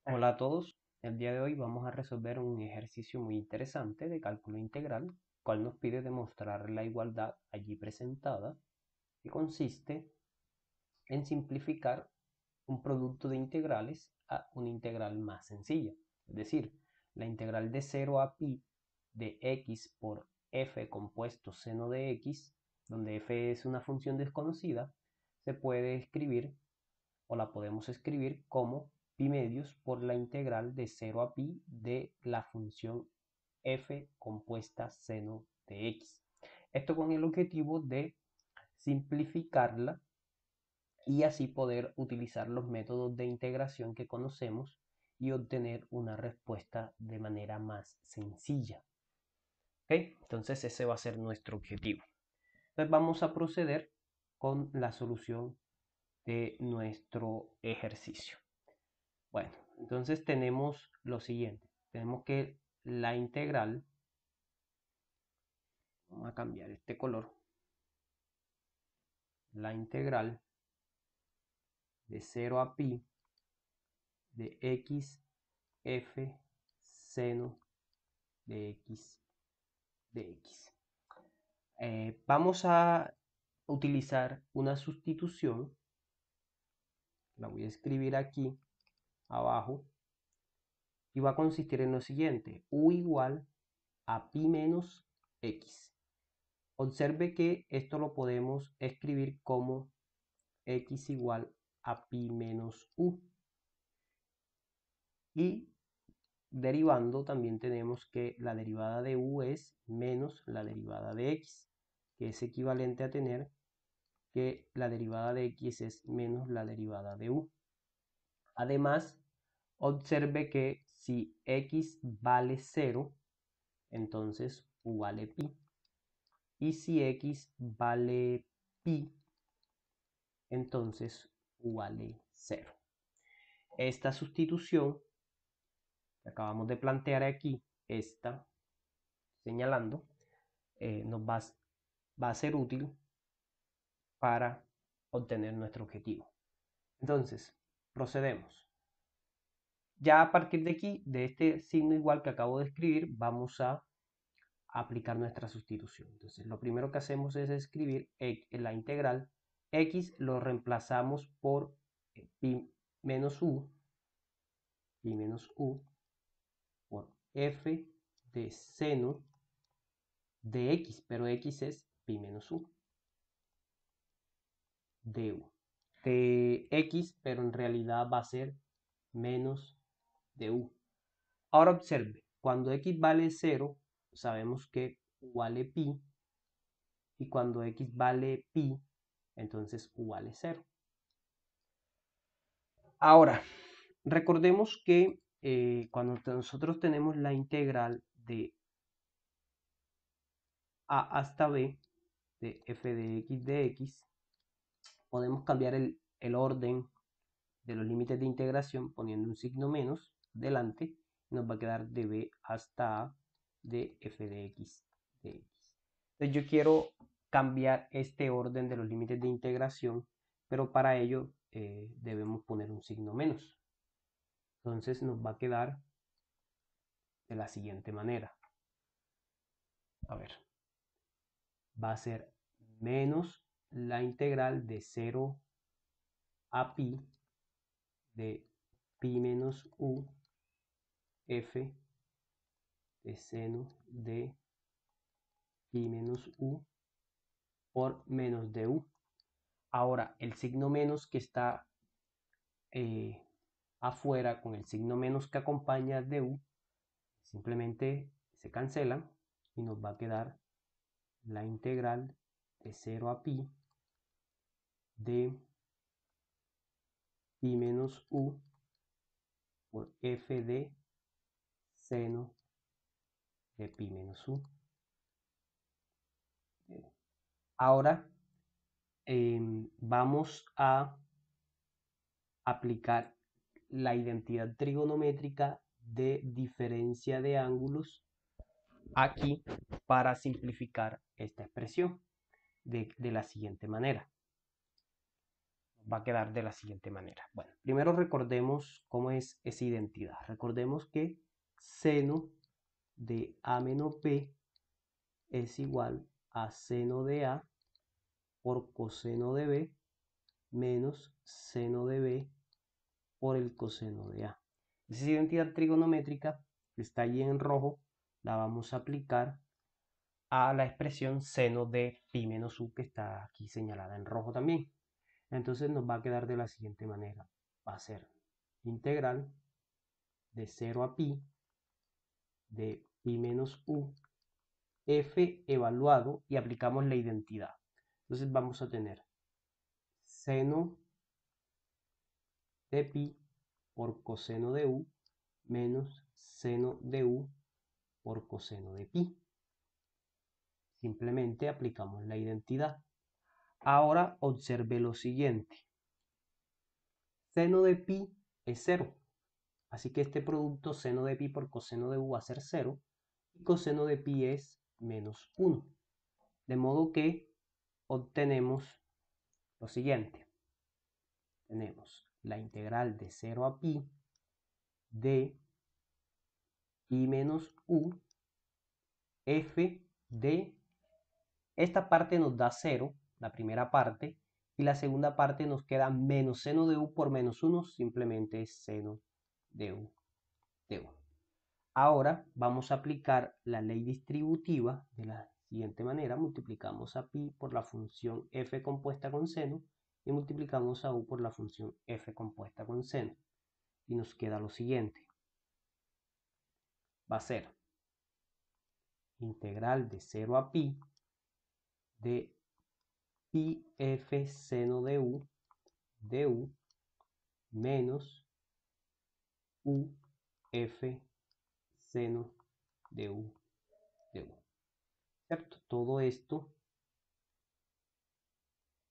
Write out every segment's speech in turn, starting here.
Hola a todos, el día de hoy vamos a resolver un ejercicio muy interesante de cálculo integral, cual nos pide demostrar la igualdad allí presentada, que consiste en simplificar un producto de integrales a una integral más sencilla. Es decir, la integral de 0 a pi de x por f compuesto seno de x, donde f es una función desconocida, se puede escribir o la podemos escribir como pi medios por la integral de 0 a pi de la función f compuesta seno de x. Esto con el objetivo de simplificarla y así poder utilizar los métodos de integración que conocemos y obtener una respuesta de manera más sencilla. ¿Okay? Entonces ese va a ser nuestro objetivo. Entonces vamos a proceder con la solución de nuestro ejercicio. Bueno, entonces tenemos lo siguiente. Tenemos que la integral, vamos a cambiar este color, la integral de 0 a pi de x f seno de x de x. Vamos a utilizar una sustitución, la voy a escribir aquí abajo, y va a consistir en lo siguiente: u igual a pi menos x. Observe que esto lo podemos escribir como x igual a pi menos u. Y derivando también tenemos que la derivada de u es menos la derivada de x, que es equivalente a tener que la derivada de x es menos la derivada de u. Además, observe que si x vale 0, entonces u vale pi. Y si x vale pi, entonces u vale 0. Esta sustitución que acabamos de plantear aquí, esta señalando, nos va a ser útil para obtener nuestro objetivo. Entonces, procedemos. Ya a partir de aquí, de este signo igual que acabo de escribir, vamos a aplicar nuestra sustitución. Entonces, lo primero que hacemos es escribir la integral. X lo reemplazamos por pi menos u por f de seno de x, pero x es pi menos u de u. De x, pero en realidad va a ser menos de u. Ahora observe, cuando x vale 0, sabemos que u vale pi, y cuando x vale pi, entonces u vale 0. Ahora, recordemos que cuando nosotros tenemos la integral de a hasta b de f de x, podemos cambiar el orden de los límites de integración poniendo un signo menos delante. Nos va a quedar de b hasta a de f de x de x. Entonces yo quiero cambiar este orden de los límites de integración, pero para ello debemos poner un signo menos. Entonces nos va a quedar de la siguiente manera. A ver, va a ser menos la integral de 0 a pi de pi menos u f de seno de pi menos u por menos de u. Ahora, el signo menos que está afuera con el signo menos que acompaña de u, simplemente se cancelan y nos va a quedar la integral de 0 a pi de pi menos u por f de seno de pi menos u. Ahora vamos a aplicar la identidad trigonométrica de diferencia de ángulos aquí para simplificar esta expresión de la siguiente manera. va a quedar de la siguiente manera. Bueno, primero recordemos cómo es esa identidad. Recordemos que seno de A menos B es igual a seno de A por coseno de B menos seno de B por el coseno de A. Esa identidad trigonométrica que está allí en rojo, la vamos a aplicar a la expresión seno de pi menos u que está aquí señalada en rojo también. Entonces nos va a quedar de la siguiente manera. Va a ser integral de 0 a pi de pi menos u f evaluado y aplicamos la identidad. Entonces vamos a tener seno de pi por coseno de u menos seno de u por coseno de pi. Simplemente aplicamos la identidad. Ahora observe lo siguiente. Seno de pi es 0. Así que este producto seno de pi por coseno de u va a ser 0. Y coseno de pi es menos 1. De modo que obtenemos lo siguiente. Tenemos la integral de 0 a pi de pi menos u f de... Esta parte nos da 0, la primera parte, y la segunda parte nos queda menos seno de u por menos 1, simplemente es seno de u de 1. Ahora vamos a aplicar la ley distributiva de la siguiente manera. Multiplicamos a pi por la función f compuesta con seno y multiplicamos a u por la función f compuesta con seno. Y nos queda lo siguiente. Va a ser integral de 0 a pi de pi f seno de u menos u f seno de u de u. ¿Cierto? Todo esto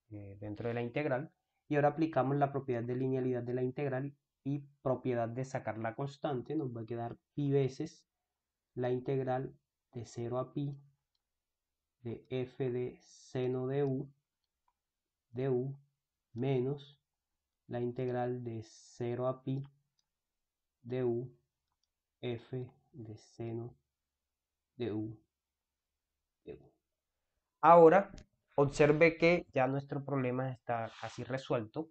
dentro de la integral. Y ahora aplicamos la propiedad de linealidad de la integral y propiedad de sacar la constante. Nos va a quedar pi veces la integral de 0 a pi de f de seno de u menos la integral de 0 a pi de u f de seno de u de u. Ahora observe que ya nuestro problema está casi resuelto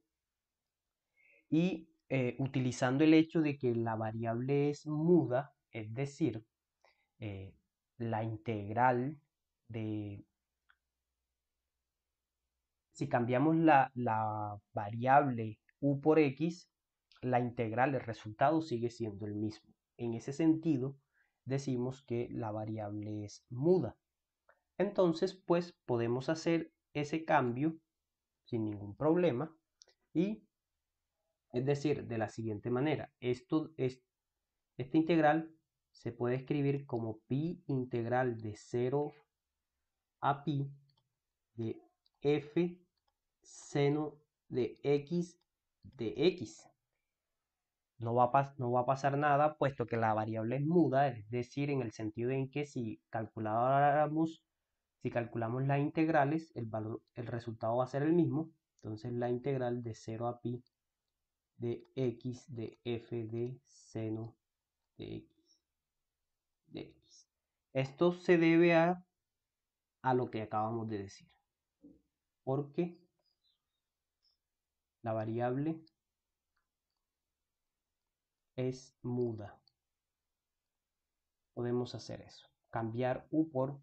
y utilizando el hecho de que la variable es muda, es decir, la integral de... Si cambiamos la variable u por x, la integral, el resultado sigue siendo el mismo. En ese sentido, decimos que la variable es muda. Entonces, pues podemos hacer ese cambio sin ningún problema y, es decir, de la siguiente manera. Esta integral se puede escribir como pi integral de 0 a pi de f seno de x de x. No va a pasar nada puesto que la variable es muda, es decir, en el sentido en que si calculamos las integrales, el resultado va a ser el mismo. Entonces la integral de 0 a pi de x de f de seno de x de x. Esto se debe a lo que acabamos de decir. Porque la variable es muda. Podemos hacer eso. Cambiar u por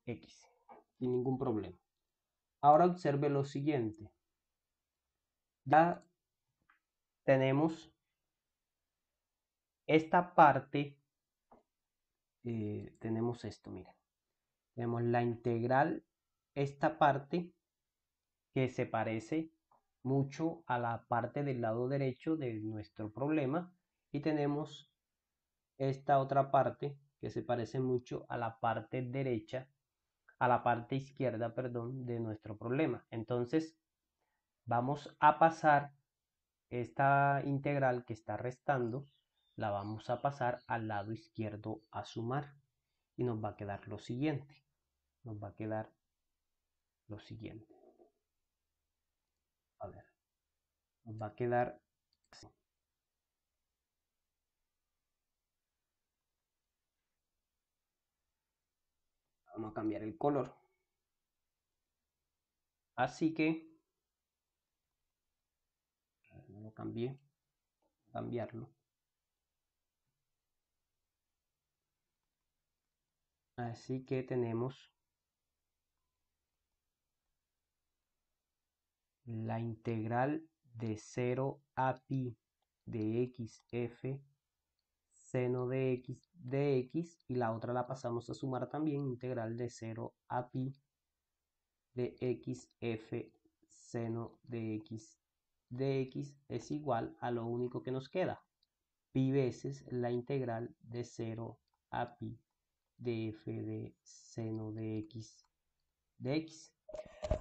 x. Sin ningún problema. Ahora observe lo siguiente. Ya tenemos esta parte. Tenemos esto, miren. Tenemos la integral, esta parte que se parece mucho a la parte del lado derecho de nuestro problema. Y tenemos esta otra parte que se parece mucho a la parte derecha, a la parte izquierda, perdón, de nuestro problema. Entonces, vamos a pasar esta integral que está restando, la vamos a pasar al lado izquierdo a sumar. Y nos va a quedar lo siguiente. Nos va a quedar lo siguiente. A ver, nos va a quedar así. Vamos a cambiar el color. Así que, no lo cambié, cambiarlo. Así que tenemos la integral de 0 a pi de xf seno de x y la otra la pasamos a sumar también, integral de 0 a pi de xf seno de x es igual a lo único que nos queda, pi veces la integral de 0 a pi de f de seno de x.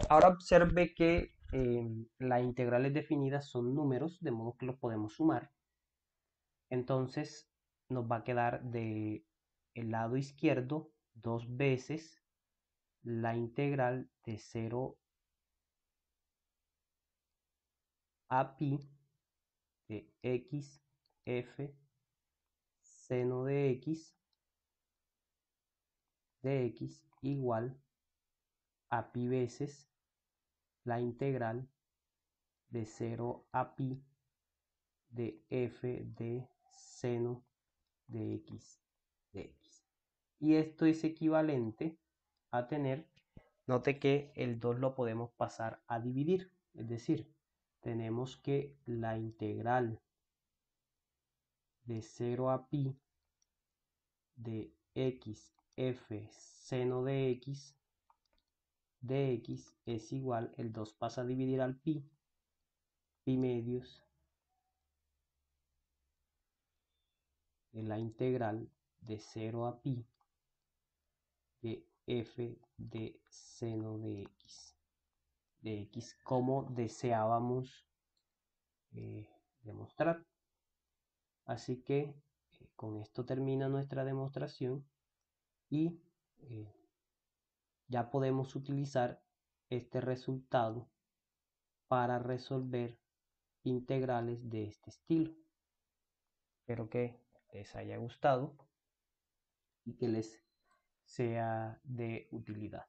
Ahora observe que las integrales definidas son números, de modo que los podemos sumar. Entonces nos va a quedar de el lado izquierdo 2 veces la integral de 0 a pi de xf seno de x igual a pi veces la integral de 0 a pi de f de seno de x. Y esto es equivalente a tener, note que el 2 lo podemos pasar a dividir, es decir, tenemos que la integral de 0 a pi de xf seno de x es igual, el 2 pasa a dividir al pi medios de la integral de 0 a pi de f de seno de x como deseábamos demostrar. Así que con esto termina nuestra demostración y ya podemos utilizar este resultado para resolver integrales de este estilo. Espero que les haya gustado y que les sea de utilidad.